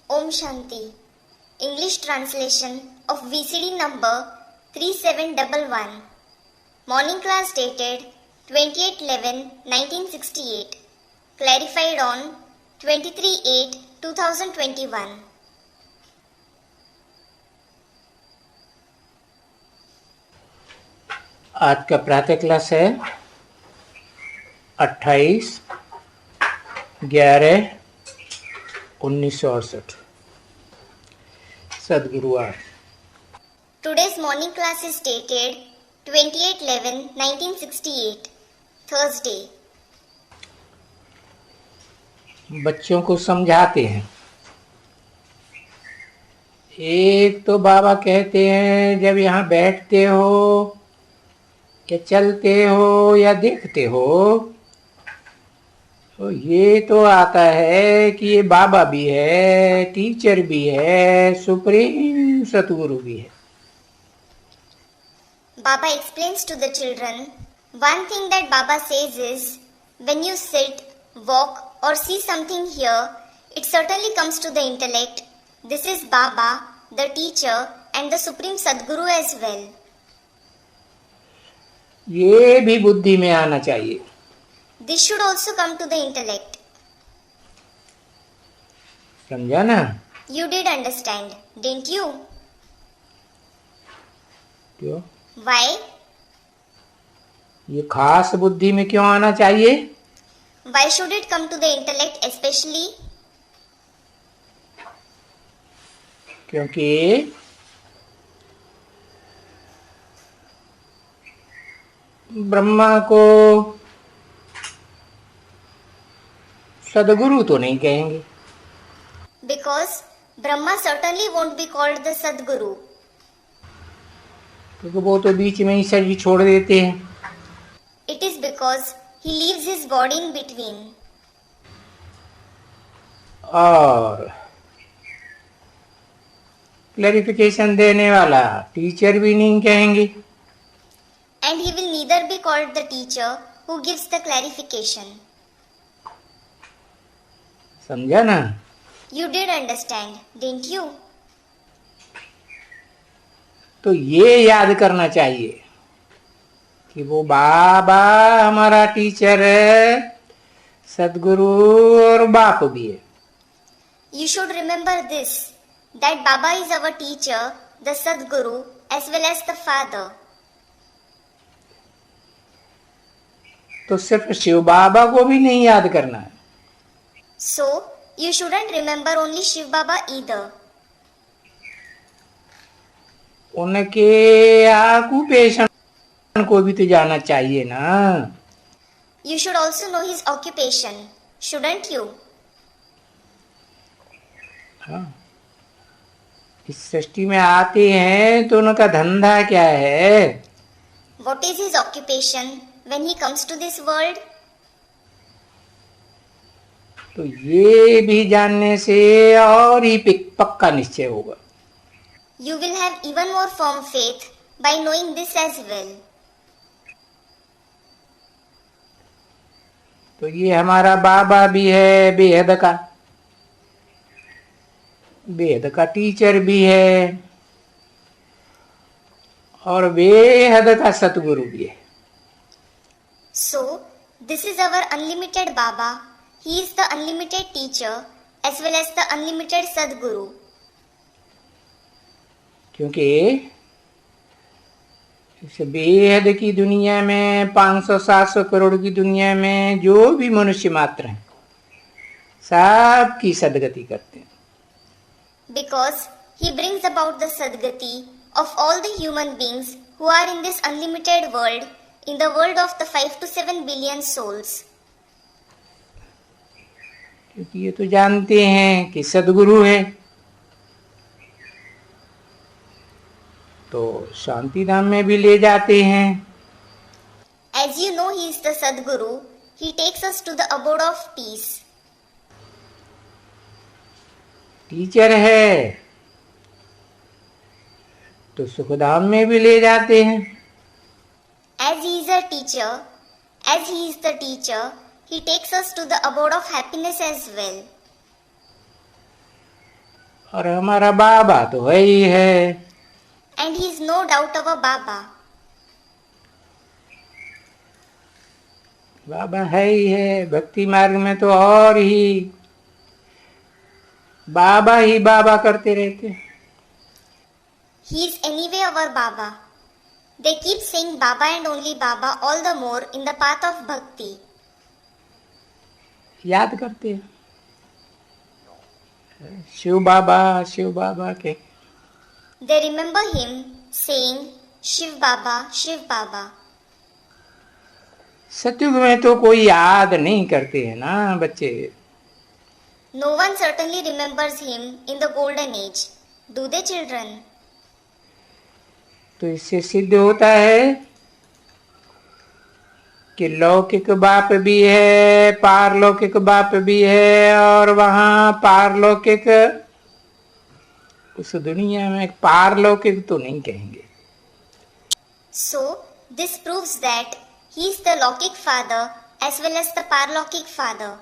Om Shanti. English translation of VCD number 3711. Morning class dated 28/11/1968. Clarified on 23/8/2021. आज का प्रातः class है 28/11/1968 सदगुरुवार। Today's morning class is dated 28/11/1968. Thursday. बच्चों को समझाते हैं। एक तो बाबा कहते हैं जब यहाँ बैठते हो या चलते हो या देखते हो तो ये तो आता है कि ये बाबा भी है, टीचर भी है, सुप्रीम सतगुरु भी है। Baba explains to the children, one thing that Baba says is, when you sit, walk or see something here, it certainly comes to the intellect. This is Baba, the teacher and the Supreme Sadguru as well. ये भी बुद्धि में आना चाहिए। This should also come to the intellect. समझा ना? You did understand, didn't you? क्यों? Why? ये खास बुद्धि में क्यों आना चाहिए? Why should it come to the intellect especially? क्योंकि ब्रह्मा को सदगुरु तो नहीं कहेंगे। Because Brahma certainly won't be called the Sadguru. क्योंकि वो तो बीच में ही शरीर छोड़ देते हैं। It is because he leaves his body in between. और क्लैरिफिकेशन देने वाला टीचर भी नहीं कहेंगे। And he will neither be called the teacher who gives the clarification. समझा ना? You did understand, didn't you? तो ये याद करना चाहिए कि वो बाबा हमारा टीचर है, सदगुरु और बाप भी है। You should remember this, that Baba is our teacher, the Sadguru, as well as the father. तो सिर्फ शिव बाबा को भी नहीं याद करना है। So, you shouldn't remember only Shiv Baba either. उनके ऑक्यूपेशन को भी तो जाना चाहिए ना। You should also know his occupation, shouldn't you? हाँ, इस सृष्टि में आते हैं तो उनका धंधा क्या है? What is his occupation when he comes to this world? तो ये भी जानने से और ही पक्का निश्चय होगा। You will have even more firm faith by knowing this as well. तो ये हमारा बाबा भी है, बेहद का टीचर भी है और बेहद का सतगुरु भी है। So, this is our unlimited Baba. He is the unlimited teacher as well as the unlimited Sadguru. क्योंकि इस बेहद की दुनिया में 500-700 करोड़ की दुनिया में जो भी मनुष्य मात्र हैं सब की सदगति करते हैं। Because he brings about the Sadgati of all the human beings who are in this unlimited world, in the world of the 5 to 7 billion souls. क्योंकि ये तो जानते हैं कि सदगुरु है, तो शांति धाम में भी ले जाते हैं। As you know he is the Sadguru, he takes us to the abode of peace. Teacher है तो सुखधाम में भी ले जाते हैं। As he is a teacher, as he is the teacher, he takes us to the abode of happiness as well. और हमारा बाबा तो है ही है। And he is no doubt our Baba. बाबा है ही है। भक्ति मार्ग में तो और ही बाबा करते रहते हैं। He is anyway our Baba. They keep saying Baba and only Baba all the more in the path of bhakti. याद करते हैं शिव बाबा के। They remember him saying Shiv Baba, Shiv Baba. सतयुग में तो कोई याद नहीं करते हैं ना बच्चे। No one certainly remembers him in the golden age. Do they, children? तो इससे सिद्ध होता है कि लौकिक बाप भी है, पारलौकिक बाप भी है, और वहां पारलौकिक, उस दुनिया में पारलौकिक तो नहीं कहेंगे। So, this proves that he is the Laukic father as well as the Parlaukic father.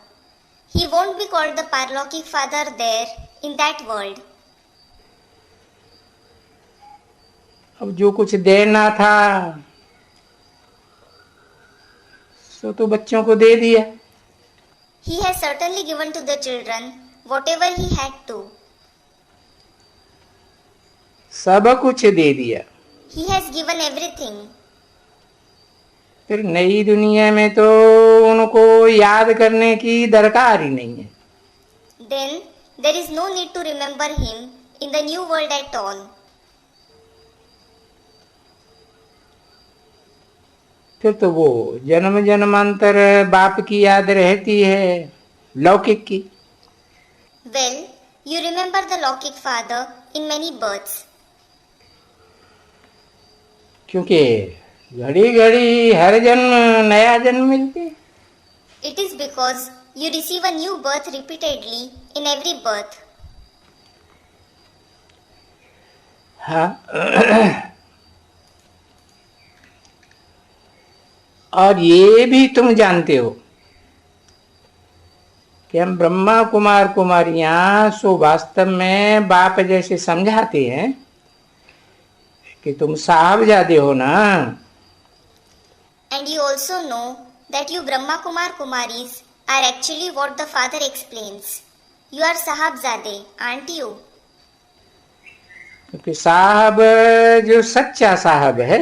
He won't be called the Parlaukic father there in that world. अब जो कुछ देना था सो तो बच्चों को दे दिया। He has certainly given to the children whatever he had to. सब कुछ दे दिया। He has given everything. फिर नई दुनिया में तो उनको याद करने की दरकार ही नहीं है। Then there is no need to remember him in the new world at all. फिर तो वो जन्म जन्मांतर बाप की याद रहती है, लौकिक की। Well, you remember the Laukic father in many births. क्योंकि घड़ी घड़ी हर जन्म नया जन्म मिलते हैं। It is because you receive a new birth repeatedly in every birth. हाँ और ये भी तुम जानते हो कि हम ब्रह्मा कुमार कुमारियां सो वास्तव में बाप जैसे समझाते हैं कि तुम साहबजादे हो ना। And you also know that you Brahma Kumar Kumaris are actually what the father explains. You are Sahabzade, aren't you? क्योंकि साहब जो सच्चा साहब है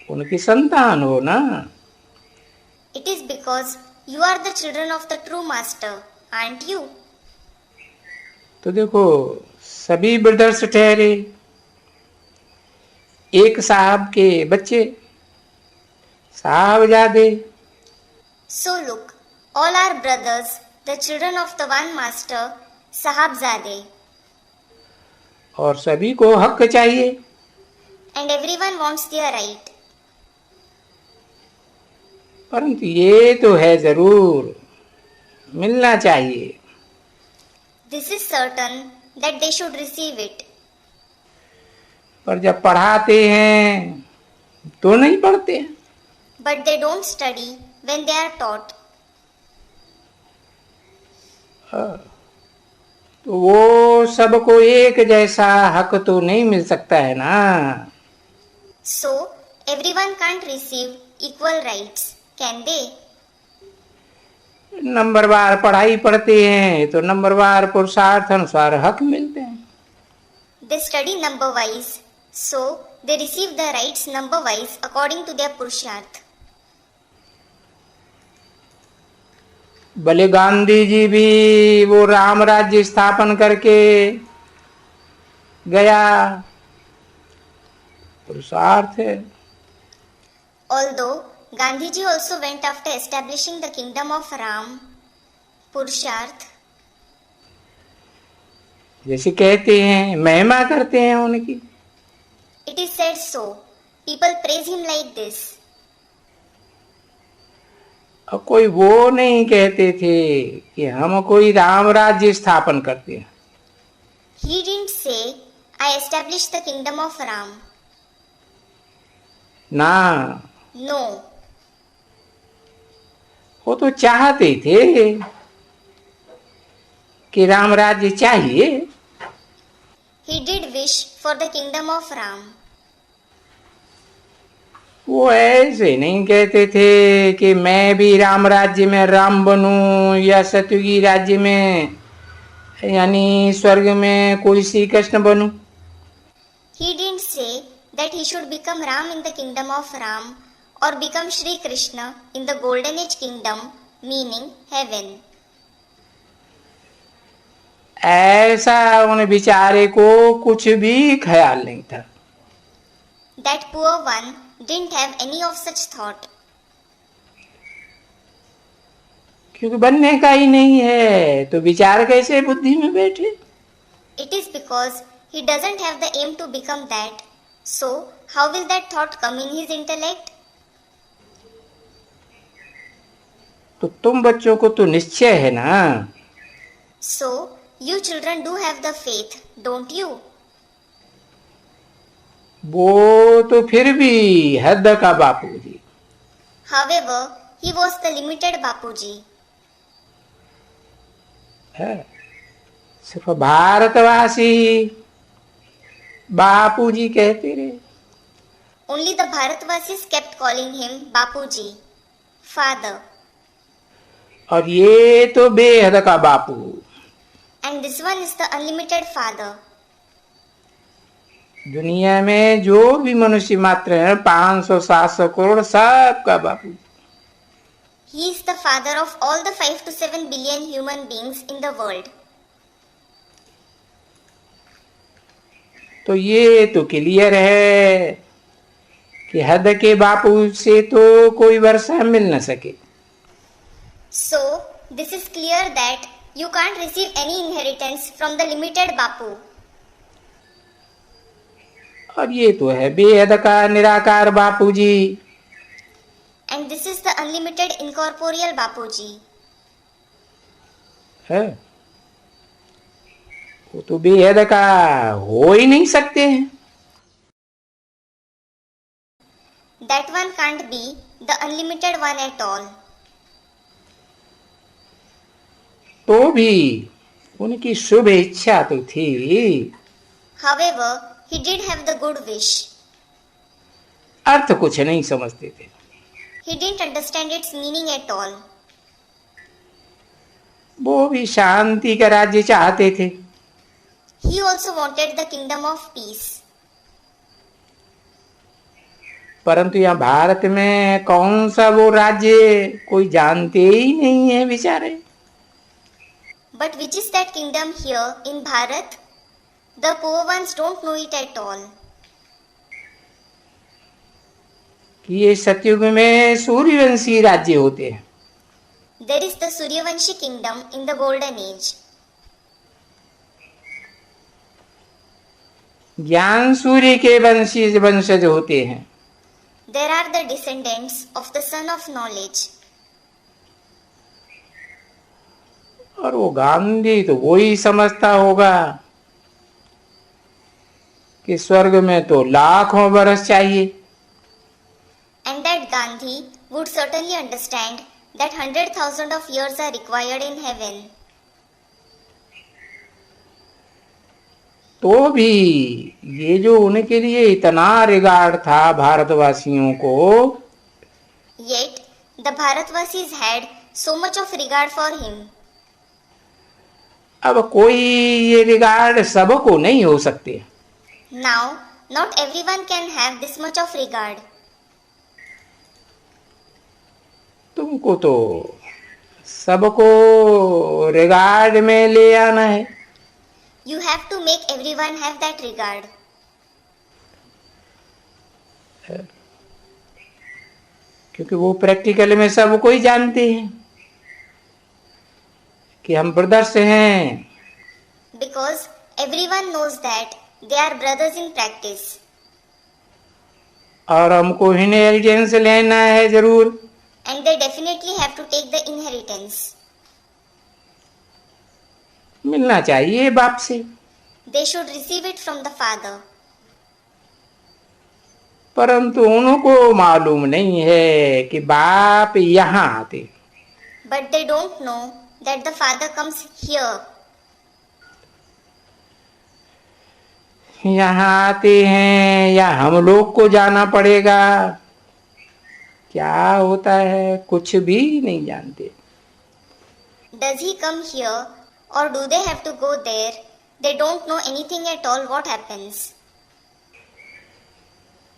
उनकी संतान हो ना। It is because you are the children of the true master, aren't you? तो देखो सभी ब्रदर्स ठहरे एक साहब के बच्चे, साहबजादे। So look, all are brothers, the children of the one master, Sahabzade. और सभी को हक चाहिए। And everyone wants their right. परंतु ये तो है जरूर मिलना चाहिए। This is certain that they should receive it. पर जब पढ़ाते हैं तो नहीं पढ़ते हैं। But they don't study when they are taught. तो वो सबको एक जैसा हक तो नहीं मिल सकता है ना। So, everyone can't receive equal rights, can they? नंबरवार पढ़ाई पढ़ते हैं तो नंबरवार पुरुषार्थ अनुसार हक मिलते हैं। They study number wise, so they receive the rights number wise according to their Purusharth. भले गांधी जी भी वो राम राज्य स्थापन करके गया, पुरुषार्थ है। Although Gandhiji also went after establishing the kingdom of Ram, Purusharth. जैसे कहते हैं महिमा करते हैं उनकी। It is said so. People praise him like this. और कोई वो नहीं कहते थे कि हम कोई राम राज्य स्थापन करते हैं। He didn't say, I established the kingdom of Ram. ना, No. वो तो चाहते थे कि राम राज्य चाहिए। He did wish for the kingdom of Ram. वो ऐसे नहीं कहते थे कि मैं भी राम राज्य में राम बनूं या सतयुगी राज्य में यानी स्वर्ग में कोई Shri Krishna बनूं। He didn't say that he should become Ram in the kingdom of Ram or become Shri Krishna in the golden age kingdom, meaning heaven. ऐसा उन बेचारे को कुछ भी ख्याल नहीं था। That poor one didn't have any of such thought. क्योंकि बनने का ही नहीं है तो विचार कैसे बुद्धि में बैठे। It is because he doesn't have the aim to become that. So, how will that thought come in his intellect? तो तुम बच्चों को तो निश्चय है ना। So, you children do have the faith, don't you? वो तो फिर भी हद का बापूजी। However, he was the limited Bapuji. है सिर्फ भारतवासी बापूजी कहते रहे। Only the Bharatvasis kept calling him Bapuji, father. और ये तो बेहद का बापू। And this one is the unlimited father. दुनिया में जो भी मनुष्य मात्र है 500-700 करोड़ सबका बापू। He is the father of all the 5 to 7 billion human beings in the world. तो ये तो क्लियर है कि हद के बापू से तो कोई वर्षा मिल न सके। So, this is clear that you can't receive any inheritance from the limited Bapu. और ये तो है बेहद का निराकार बापूजी। And this is the unlimited incorporeal Bapuji. है वो तो बेहद का हो ही नहीं सकते हैं। That one can't be the unlimited one at all. तो भी उनकी शुभ इच्छा तो थी। However, he did have the good wish. अर्थ कुछ नहीं समझते थे। He didn't understand its meaning at all. वो भी शांति का राज्य चाहते थे। He also wanted the kingdom of peace. परंतु यहाँ भारत में कौन सा वो राज्य कोई जानते ही नहीं है बेचारे। But which is that kingdom here in Bharat? The poor ones don't know it at all. कि ये सतयुग में सूर्यवंशी राज्य होते हैं। There is the Suryavanshi kingdom in the golden age. ज्ञान सूर्य के वंशज होते हैं। There are the descendants of the son of knowledge. और वो गांधी तो वही समझता होगा कि स्वर्ग में तो लाखों बरस चाहिए। And that Gandhi would certainly understand that 100,000 of years are required in heaven. तो भी ये जो उनके लिए इतना रिगार्ड था भारतवासियों को, Yet, the Bharatvasis had so much of regard for him. अब कोई ये रिगार्ड सबको नहीं हो सकते। Now, not everyone can have this much of regard. तुमको तो सबको रिगार्ड में ले आना है। You have to make everyone have that regard. क्योंकि वो प्रैक्टिकल में सबको ही जानते हैं कि हम ब्रदर्स हैं। Because everyone knows that they are brothers in practice. और हमको इनहेरिटेंस लेना है जरूर। And they definitely have to take the inheritance. मिलना चाहिए बाप से। They should receive it from the father. परंतु उनको मालूम नहीं है कि बाप यहाँ आते। But they don't know that the father comes here. यहाँ आते हैं या हम लोग को जाना पड़ेगा? क्या होता है कुछ भी नहीं जानते। Does he come here or do they have to go there? They don't know anything at all what happens.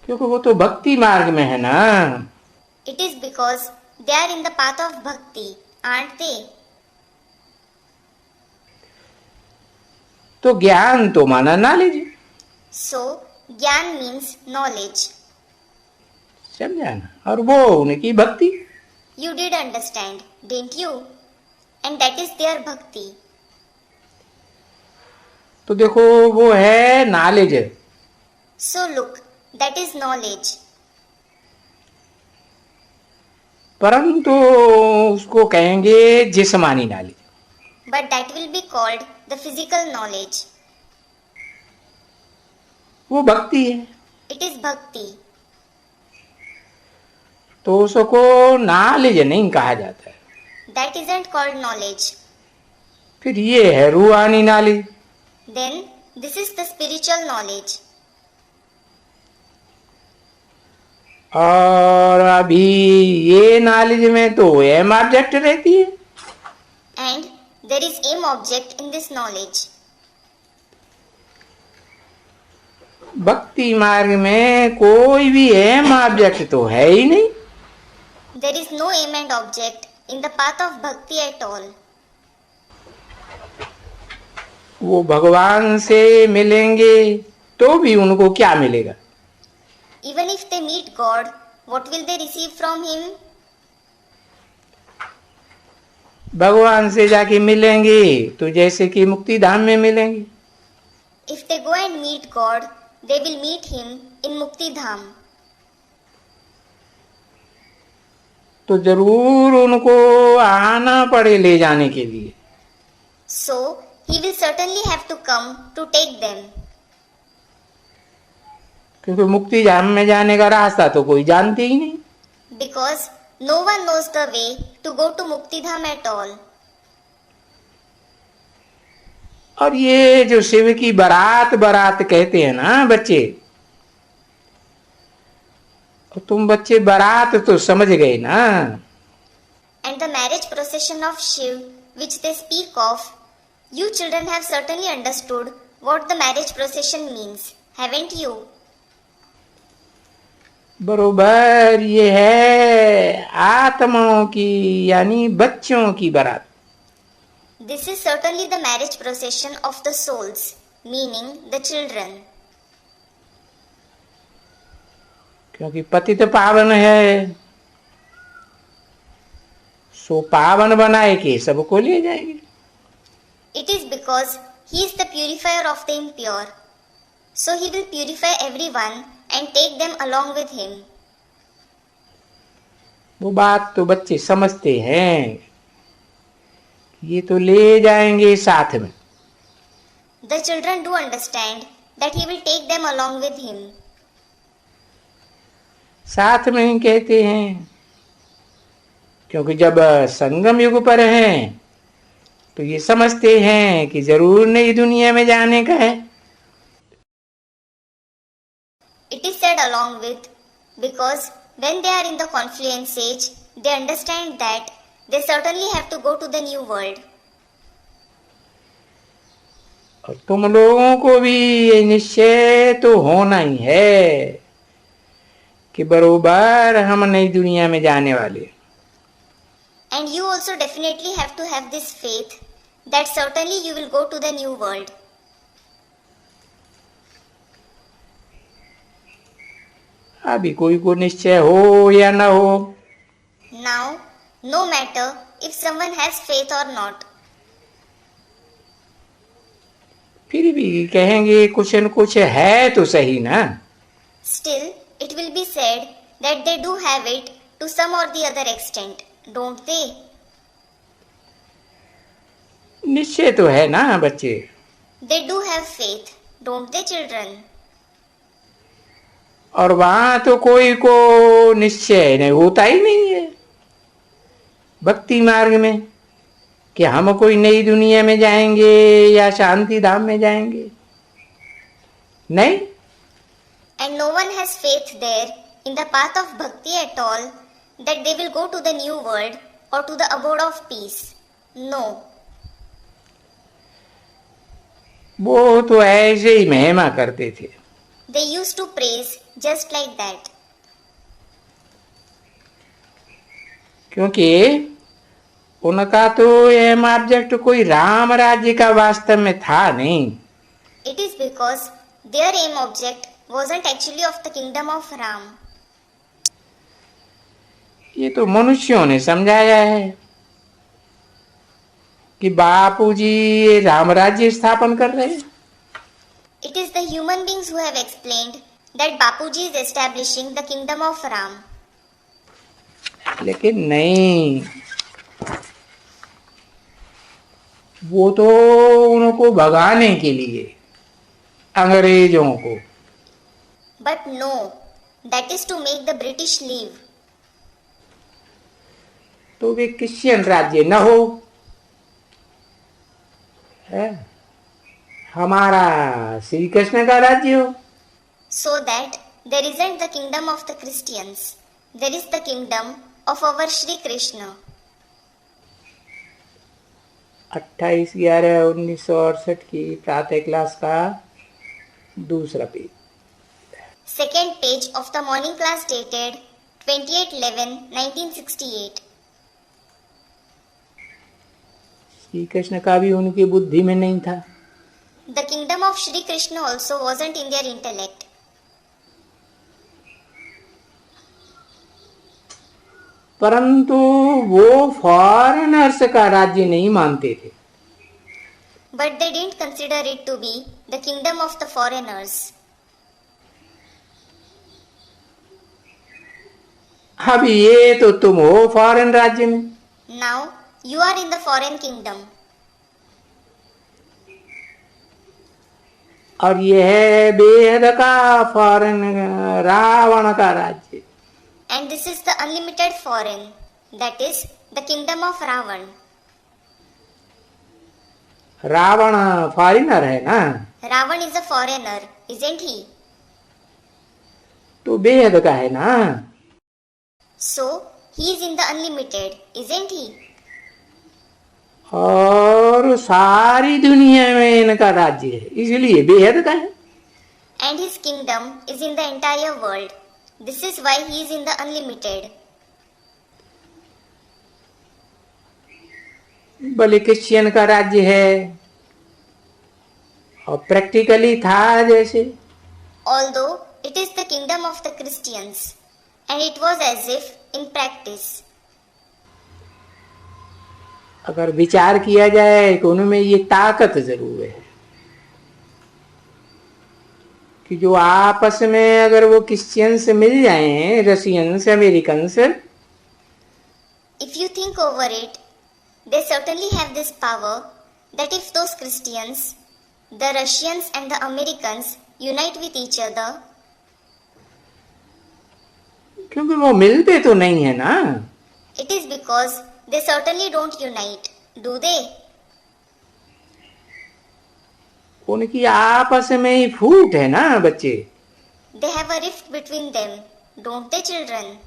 क्योंकि वो तो भक्ति मार्ग में है ना। It is because they are in the path of bhakti, aren't they? तो ज्ञान तो माना knowledge. So, Gyan means knowledge. समझा ना? और वो उनकी भक्ति। You did understand, didn't you? And that is their bhakti. तो देखो वो है knowledge. So look, that is knowledge. परंतु उसको कहेंगे जिस्मानी knowledge. But that will be called the physical knowledge. वो भक्ति है। It is bhakti. तो उसको नॉलेज नहीं कहा जाता है। That isn't called knowledge. फिर ये है रूहानी knowledge. Then this is the spiritual knowledge. और अभी ये नॉलेज में तो एम ऑब्जेक्ट रहती है। And there is aim object in this knowledge. भक्ति मार्ग में कोई भी एम ऑब्जेक्ट तो है ही नहीं। There is no aim and object in the path of bhakti at all. वो भगवान से मिलेंगे तो भी उनको क्या मिलेगा? Even if they meet God, what will they receive from Him? भगवान से जाके मिलेंगे तो जैसे कि मुक्ति धाम में मिलेंगे। If they go and meet God, they will meet Him in Mukti Dham. तो जरूर उनको आना पड़े ले जाने के लिए। So, He will certainly have to come to take them. क्योंकि मुक्ति धाम में जाने का रास्ता तो कोई जानते ही नहीं। Because no one knows the way to go to Mukti Dham at all. और ये जो शिव की बारात बारात कहते हैं ना बच्चे, तुम बच्चे बारात तो समझ गए ना। And the marriage procession of Shiv, which they speak of, you children have certainly understood what the marriage procession means, haven't you? बरोबर ये है आत्माओं की यानी बच्चों की बारात। This is certainly the marriage procession of the souls, meaning the children. क्योंकि पति तो पावन है, सो पावन बनाए के सबको ले जाएंगे। It is because He is the purifier of the impure. So He will purify everyone and take them along with Him. वो बात तो बच्चे समझते हैं, ये तो ले जाएंगे साथ में। The children do understand that He will take them along with Him. साथ में ही कहते हैं, क्योंकि जब संगम युग पर हैं तो ये समझते हैं कि जरूर नई दुनिया में जाने का है। It is said along with, because when they are in the confluence age, they understand that they certainly have to go to the new world. और तुम लोगों को भी ये निश्चय तो होना ही है कि बरोबर हम नई दुनिया में जाने वाले। And you also definitely have to have this faith that certainly you will go to the new world. अभी कोई को निश्चय हो या ना हो, Now, no matter if someone has faith or not, फिर भी कहेंगे कुछ न कुछ है तो सही ना। still it will be said that they do have it to some or the other extent, don't they? निश्चय तो है ना बच्चे। They do have faith, don't they, children? और वहां तो कोई को निश्चय नहीं होता ही नहीं है भक्ति मार्ग में कि हम कोई नई दुनिया में जाएंगे या शांति धाम में जाएंगे। नहीं, And no one has faith there in the path of bhakti at all that they will go to the new world or to the abode of peace. No. वो तो ऐसे ही महिमा करते थे। They used to praise just like that. क्योंकि उनका तो M object कोई राम राज्य का वास्तव में था नहीं। It is because their aim object wasn't actually of the kingdom of Ram. ये तो मनुष्यों ने समझाया है कि बापूजी राम राज्य स्थापन कर रहे हैं। It is the human beings who have explained that Bapuji is establishing the kingdom of Ram. लेकिन नहीं, वो तो उनको भगाने के लिए, अंग्रेजों को। But no, that is to make the British leave. तो वे क्रिश्चियन राज्य न हो, है हमारा श्री कृष्ण का राज्य हो। So that there isn't the kingdom of the Christians, there is the kingdom of our Shri Krishna. 28/11/1968 की प्रातः क्लास का दूसरा page. Second page of the morning class dated 28/11/1968. Shri Krishna का भी उनकी बुद्धि में नहीं था। The kingdom of Shri Krishna also wasn't in their intellect. परंतु वो फॉरेनर्स का राज्य नहीं मानते थे। But they didn't consider it to be the kingdom of the foreigners. अब ये तो तुम हो फॉरेन राज्य में। Now you are in the foreign kingdom. और ये है बेहद का फॉरेन रावण का राज्य। And this is the unlimited foreign, that is the kingdom of Ravan. Ravan foreigner है ना, Ravan is a foreigner, isn't he? तो बेहद का है ना। So he is in the unlimited, isn't he? और सारी दुनिया में इनका राज्य है, इसलिए बेहद का है। And his kingdom is in the entire world. This is why he is in the unlimited. भले क्रिश्चियन का राज्य है और प्रैक्टिकली था जैसे। Although it is the kingdom of the Christians, and it was as if in practice. अगर विचार किया जाए तो उनमें ये ताकत जरूर है कि जो आपस में अगर वो क्रिश्चियंस मिल जाएं, Russians, Americans, If you think over it, they certainly have this power that if those Christians, the Russians and the Americans unite with each other, क्योंकि वो मिलते तो नहीं है ना। it is because they certainly don't unite, do they? उनकी आपस में ही फूट है ना बच्चे। They have a rift between them, don't they, children?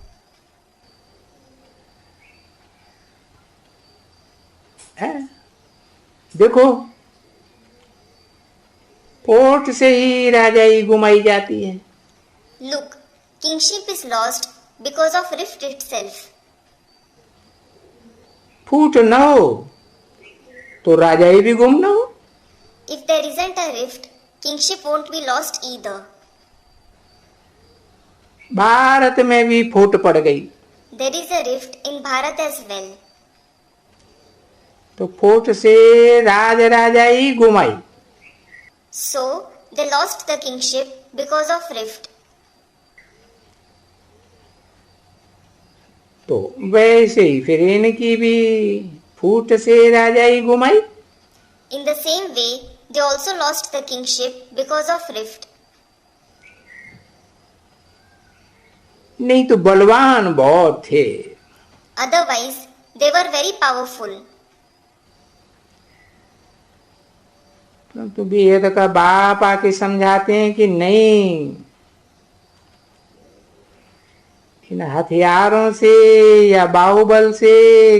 है देखो, फोर्ट से ही राजाई घुमाई जाती है। Look, kingship is lost because of rift itself. फूट न हो तो राजाई भी गुम न हो। If there isn't a rift, kingship won't be lost either. Bharat में भी फूट पड़ गई There is a rift in Bharat as well. तो फोर्ट से राज राजाई घुमाई। So, they lost the kingship because of rift. तो वैसे ही फिर इनकी भी फूट से राजाई घुमाई। In the same way, they also lost the kingship because of rift. नहीं तो बलवान बहुत थे। Otherwise, they were very powerful. तो वेद का बाप आके समझाते हैं कि नहीं, इन हथियारों से या बाहुबल से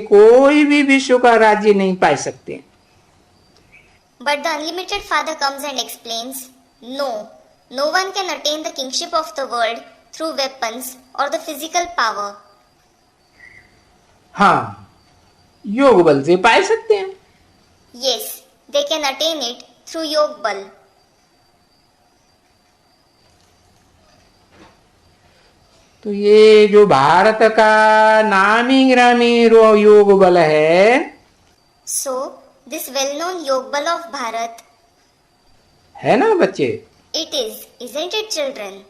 कोई भी विश्व का राज्य नहीं पा सकते। But the unlimited Father comes and explains, no, no one can attain the kingship of the world through weapons or the physical power. हाँ, योग बल से पा सकते हैं। Yes, they can attain it through Yog Bal. तो ये जो भारत का नामी ग्रामी योग बल है, So, this well-known Yog Bal of Bharat, है ना बच्चे? it is, isn't it, children?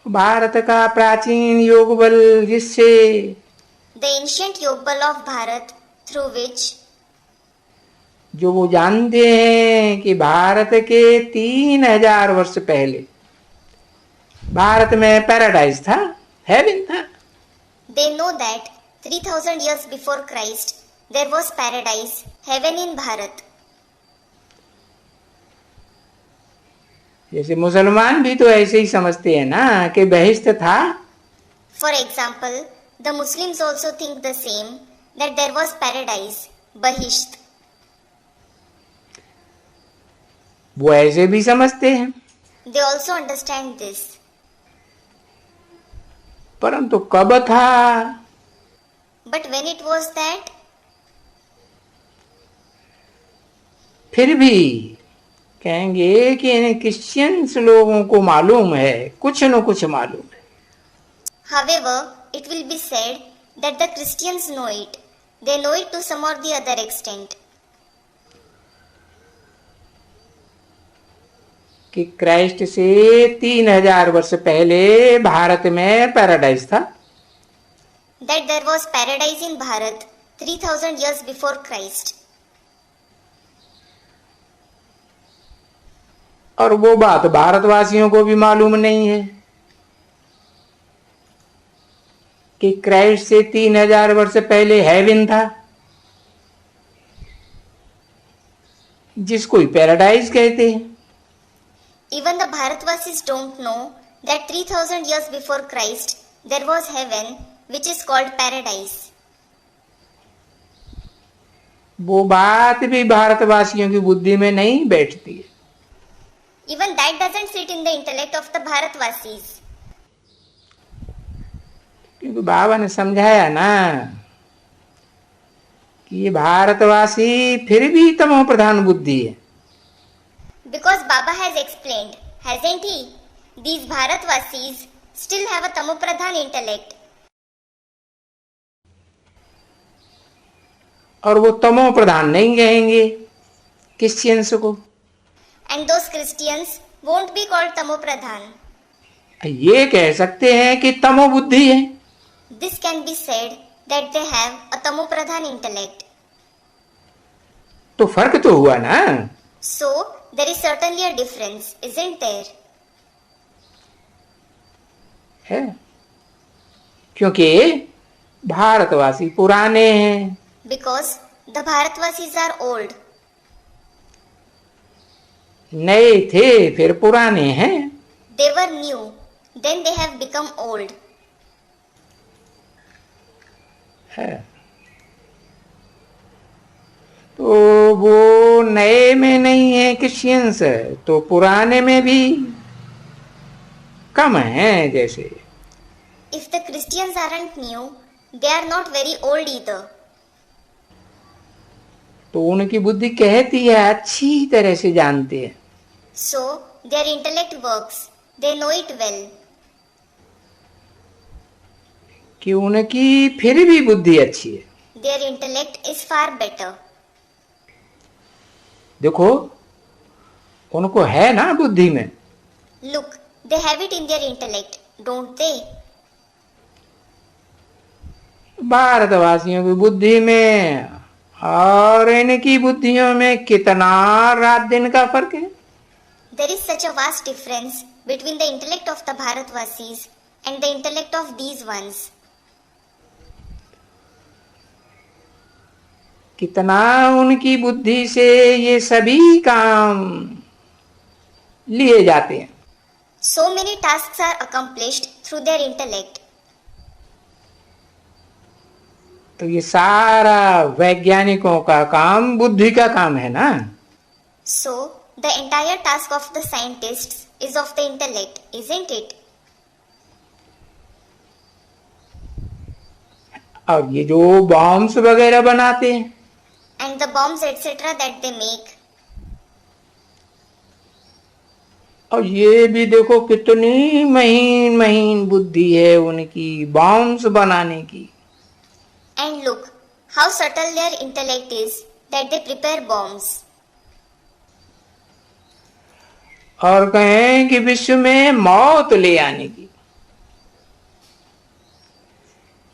Bharat का प्राचीन योग बल जिससे The ancient Yog Bal of Bharat, through which जो वो जानते हैं कि भारत के 3000 वर्ष पहले भारत में पैराडाइज था, हेवन था। they know that 3000 years before Christ, there was paradise, heaven in Bharat. जैसे मुसलमान भी तो ऐसे ही समझते हैं ना कि बहिश्त था। For example, the Muslims also think the same, that there was paradise, Bahisht. वो ऐसे भी समझते हैं, They also understand this. परंतु कब था? But when it was that, फिर भी कहेंगे कि इन क्रिश्चियंस लोगों को मालूम है, कुछ न कुछ मालूम है। however, it will be said that the Christians know it. They know it to some or the other extent. कि क्राइस्ट से 3000 वर्ष पहले भारत में पैराडाइज था। That there was paradise in Bharat 3000 years before Christ. और वो बात भारतवासियों को भी मालूम नहीं है कि क्राइस्ट से 3000 वर्ष पहले हेवन था, जिसको पैराडाइज कहते हैं। Even the Bharatvasis don't know that 3000 years before Christ there was heaven, which is called paradise. वो बात भी भारतवासियों की बुद्धि में नहीं बैठती है। Even that doesn't sit in the intellect of the Bharatvasis. क्योंकि बाबा ने समझाया ना कि ये भारतवासी फिर भी तमो प्रधान बुद्धि है। Because Baba has explained, hasn't he? These Bharatvasis still have a Tamopradhan intellect. और वो तमो प्रधान नहीं कहेंगे क्रिश्चियंस को। And those Christians won't be called Tamopradhan. ये कह सकते हैं कि तमो बुद्धि है। This can be said that they have a Tamopradhan intellect. तो फर्क तो हुआ ना। So, there is certainly a difference, isn't there? है, क्योंकि भारतवासी पुराने हैं। Because the Bharatvasis are old. नए थे फिर पुराने हैं। They were new, then they have become old. है, तो वो नए में नहीं है क्रिश्चियंस, तो पुराने में भी कम है। जैसे If the Christians aren't new, they are not very old either. तो उनकी बुद्धि कहती है, अच्छी तरह से जानते हैं। So, their intellect works. They know it well. कि उनकी फिर भी बुद्धि अच्छी है। Their intellect is far better. देखो, उनको है ना बुद्धि में। Look, they have it in their intellect, don't they? भारतवासियों की बुद्धि में और इनकी बुद्धियों में कितना रात दिन का फर्क है। There is such a vast difference between the intellect of the Bharatvasis and the intellect of these ones. कितना उनकी बुद्धि से ये सभी काम लिए जाते हैं। So many tasks are accomplished through their intellect. तो ये सारा वैज्ञानिकों का काम बुद्धि का काम है ना। So the entire task of the scientists is of the intellect, isn't it? और ये जो बॉम्ब्स वगैरह बनाते हैं, And the bombs etc. that they make. और ये भी देखो कितनी महीन महीन बुद्धि है उनकी बॉम्ब्स बनाने की। And look how subtle their intellect is that they prepare bombs. और कहें कि विश्व में मौत ले आने की,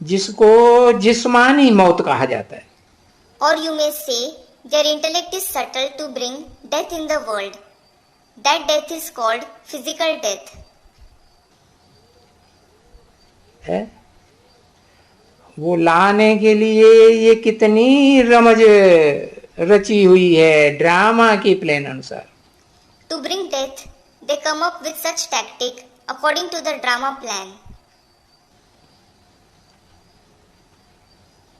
जिसको जिस्मानी मौत कहा जाता है। Or you may say their intellect is subtle to bring death in the world. That death is called physical death. है वो लाने के लिए ये कितनी रमज रची हुई है ड्रामा की प्लान अनुसार। To bring death, they come up with such tactic according to the drama plan.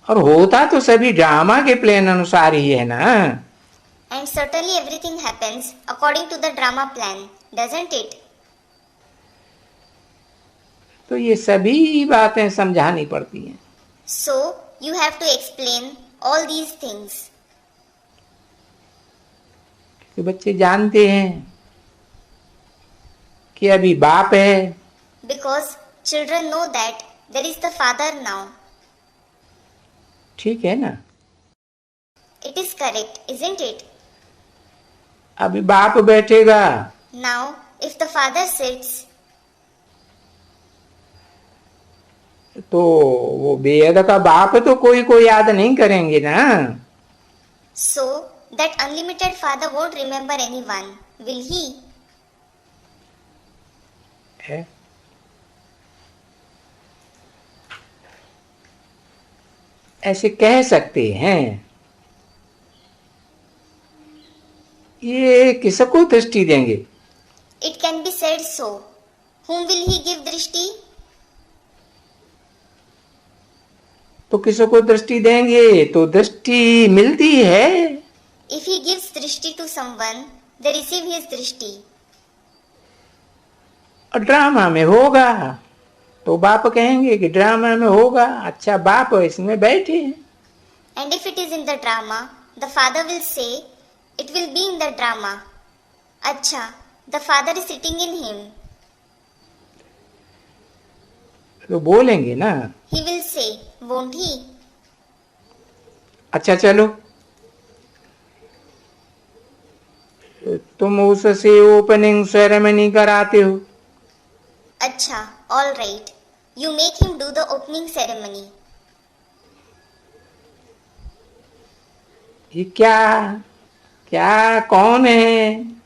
और होता तो सभी ड्रामा के प्लान अनुसार ही है ना। And certainly everything happens according to the drama plan, doesn't it? तो ये सभी बातें समझानी पड़ती हैं। So you have to explain all these things. कि बच्चे जानते हैं कि अभी बाप है, Because children know that there is the father now. ठीक है ना। It is correct, isn't it? अभी बाप बैठेगा Now, if the father sits, तो वो बेहद का बाप तो कोई को याद नहीं करेंगे ना। so that unlimited father won't remember anyone, will he? है ऐसे कह सकते हैं। ये किसको दृष्टि देंगे? It can be said so. Whom will he give drishti? तो किसको दृष्टि देंगे? तो दृष्टि मिलती है। If he gives drishti to someone, they receive his drishti. और ड्रामा में होगा तो बाप कहेंगे कि ड्रामा में होगा, अच्छा बाप इसमें बैठे हैं। And if it is in the drama, the father will say, it will be in the drama. Acha, the father is sitting in him. तो बोलेंगे ना, He will say, won't he? अच्छा चलो तुम उससे ओपनिंग सेरेमनी कराते हो। Acha, all right. You make him do the opening ceremony. ये क्या क्या कौन है?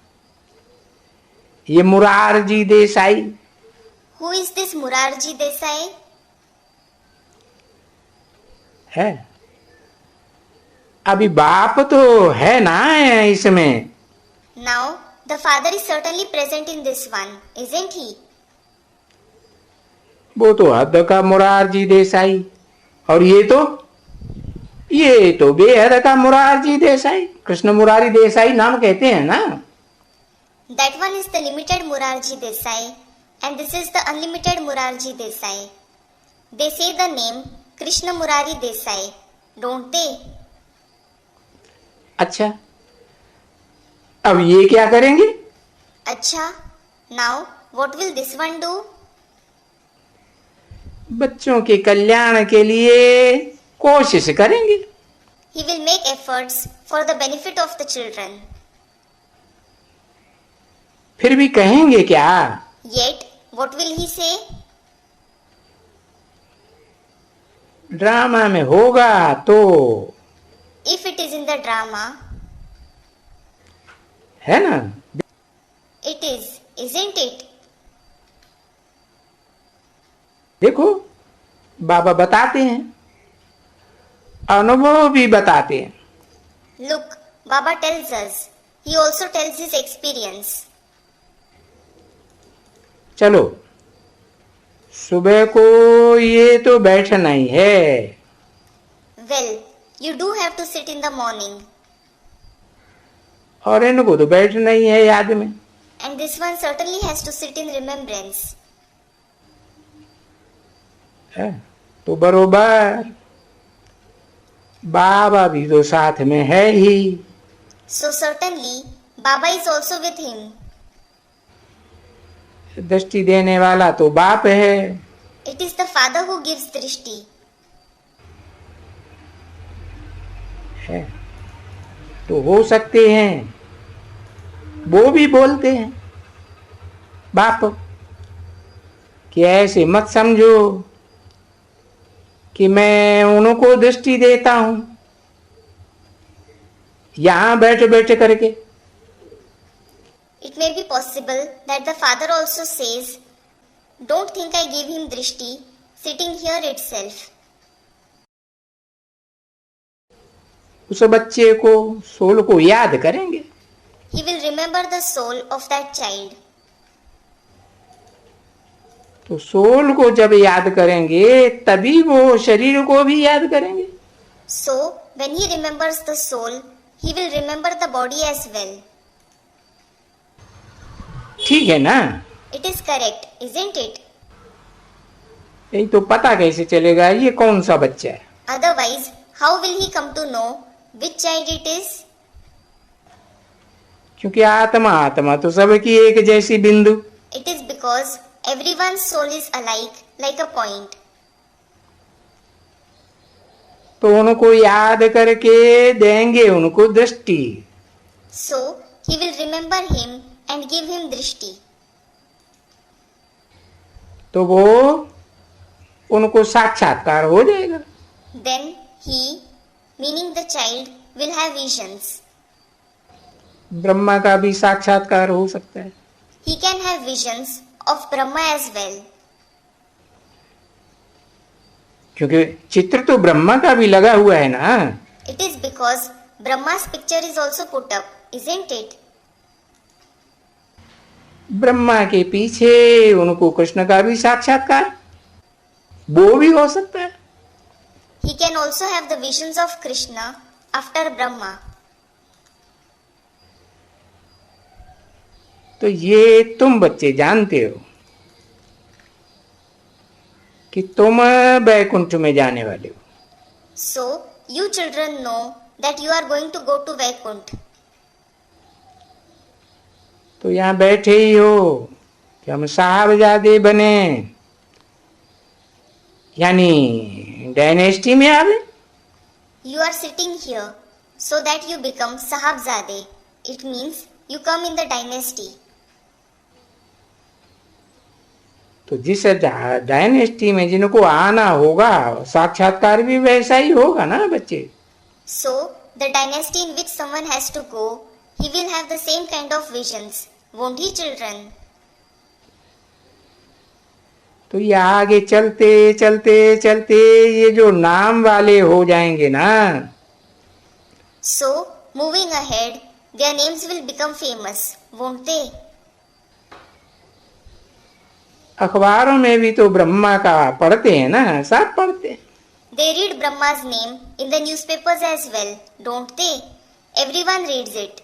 ये Morarji Desai. Who is this Murarji Desai? है अभी बाप तो है ना इसमें। Now, the father is certainly present in this one, isn't he? वो तो हद का मुरारजी देसाई, और ये तो बेहद का मुरारजी देसाई, कृष्ण मुरारी देसाई नाम कहते हैं ना। That one is the limited Murarji Desai, and this is the unlimited Murarji Desai. They say the name Krishna Murari Desai, don't they? अच्छा अब ये क्या करेंगे? Acha, now what will this one do? बच्चों के कल्याण के लिए कोशिश करेंगे। He will make efforts for the benefit of the children. फिर भी कहेंगे क्या? Yet, what will he say? Drama में होगा तो If it is in the drama, है ना। it is, isn't it? देखो बाबा बताते हैं, अनुभव भी बताते हैं। Look, Baba tells us. He also tells his experience. चलो, सुबह को ये तो बैठना ही है। Well, you do have to sit in the morning. और इनको तो बैठना ही है याद में। And this one certainly has to sit in remembrance. है तो बरोबर बाबा भी तो साथ में है ही। So certainly, Baba is also with him. दृष्टि देने वाला तो बाप है। It is the father who gives drishti. है तो हो सकते हैं वो भी बोलते हैं बाप कि ऐसे मत समझो कि मैं उनको दृष्टि देता हूं यहां बैठे बैठे करके। It may be possible that the father also says, "Don't think I give him drishti sitting here itself." उस बच्चे को सोल को याद करेंगे। He will remember the soul of that child. तो सोल को जब याद करेंगे तभी वो शरीर को भी याद करेंगे। So, when he remembers the soul, he will remember the body as well. ठीक है ना? It is correct, isn't it? यही तो पता कैसे चलेगा ये कौन सा बच्चा है? Otherwise, how will he come to know which child it is? क्योंकि आत्मा आत्मा तो सबकी एक जैसी बिंदु। It is because everyone's soul is alike, like a point. तो उनको याद करके देंगे उनको दृष्टि। So, he will remember him and give him drishti. तो वो उनको साक्षात्कार हो जाएगा। Then he, meaning the child, will have visions. Brahma का भी साक्षात्कार हो सकता है। He can have visions of Brahma as well. क्योंकि चित्र तो ब्रह्मा का भी लगा हुआ है ना। It is because Brahma's picture is also put up, isn't it? Brahma के पीछे उनको कृष्ण का भी साक्षात्कार वो भी हो सकता है। He can also have the visions of Krishna after Brahma. तो ये तुम बच्चे जानते हो कि तुम वैकुंठ में जाने वाले हो। So, you children know that you are going to go to Vaikunt. तो यहाँ बैठे ही हो कि हम साहबजादे बने यानी डायनेस्टी में आवे। You are sitting here so that you become Sahabzade. It means you come in the dynasty. तो जिस डायनेस्टी में जिनको आना होगा साक्षात्कार भी वैसा ही होगा ना बच्चे। So, the dynasty in which someone has to go, he will have the same kind of visions, won't he, children? तो ये आगे चलते चलते चलते ये जो नाम वाले हो जाएंगे ना। So, moving ahead, their names will become famous, won't they? अखबारों में भी तो ब्रह्मा का पढ़ते हैं ना, सब पढ़ते हैं। They read Brahma's name in the newspapers as well, don't they? Everyone reads it.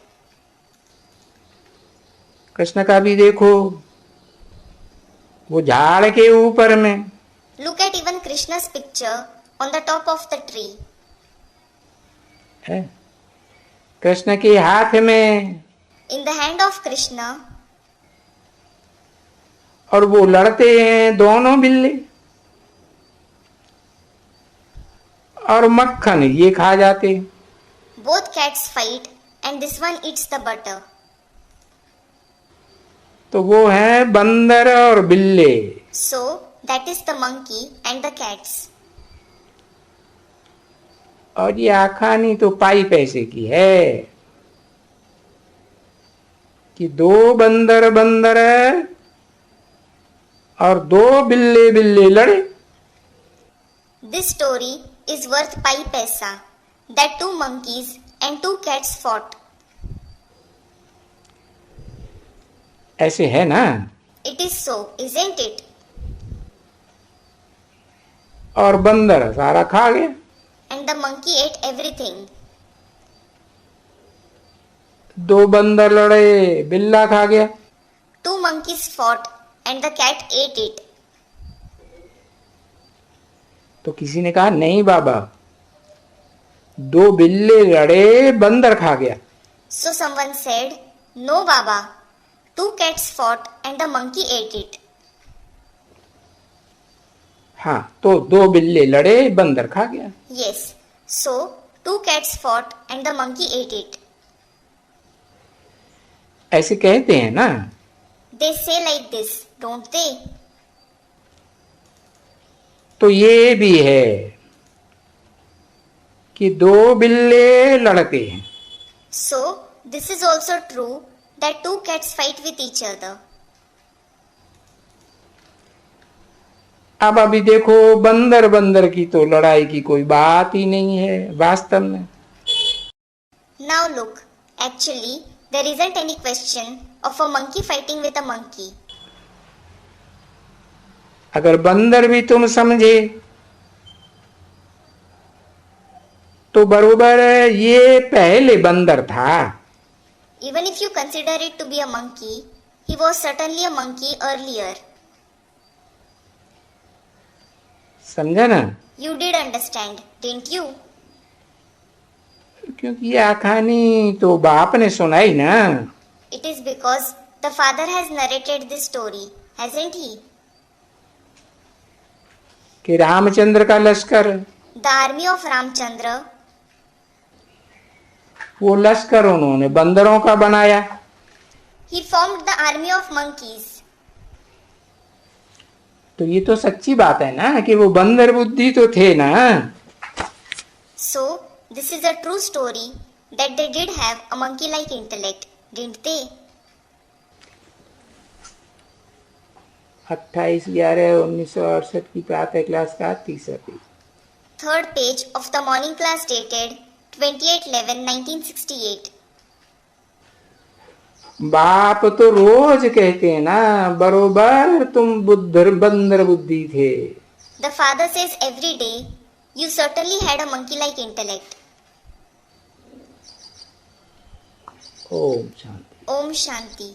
Krishna का भी देखो वो झाड़ के ऊपर में। Look at even Krishna's picture on the top of the tree. है कृष्ण के हाथ में In the hand of Krishna, और वो लड़ते हैं दोनों बिल्ली और मक्खन ये खा जाते हैं। both cats fight and this one eats the butter. तो वो है बंदर और बिल्ले। So, that is the monkey and the cats. और ये आखानी तो पाई पैसे की है कि दो बंदर बंदर और दो बिल्ले बिल्ले लड़े। This story is worth pi paisa, that two monkeys and two cats fought. ऐसे है ना? It is so, isn't it? और बंदर सारा खा गया। And the monkey ate everything. दो बंदर लड़े, बिल्ला खा गया। Two monkeys fought and the cat ate it. तो किसी ने कहा नहीं बाबा, दो बिल्ले लड़े, बंदर खा गया। So someone said, "No, Baba. Two cats fought and the monkey ate it." हाँ, तो दो बिल्ले लड़े, बंदर खा गया। Yes. So two cats fought and the monkey ate it. ऐसे कहते हैं ना? They say like this, don't they? तो ये भी है कि दो बिल्ले लड़ते हैं। So this is also true that two cats fight with each other. अब अभी देखो, बंदर बंदर की तो लड़ाई की कोई बात ही नहीं है वास्तव में। Now look, actually there isn't any question of a monkey fighting with a monkey. अगर बंदर भी तुम समझे तो बरोबर ये पहले बंदर था। Even if you consider it to be a monkey, he was certainly a monkey earlier. समझा ना? You did understand, didn't you? क्योंकि ये कहानी तो बाप ने सुनाई ना। It is because the father has narrated this story, hasn't he? कि रामचंद्र का लश्कर, The army of Ramchandra, वो लश्कर उन्होंने बंदरों का बनाया। he formed the army of monkeys. तो ये तो सच्ची बात है ना कि वो बंदर बुद्धि तो थे ना। So, this is a true story that they did have a monkey-like intellect, didn't they? 28/11/1968 की प्रातः क्लास का तीसरा page. Third page of the morning class dated 28/11/1968. बाप तो रोज कहते हैं ना, बरोबर तुम बंदर बुद्धि थे। The father says every day, you certainly had a monkey-like intellect. Om Shanti. Om Shanti.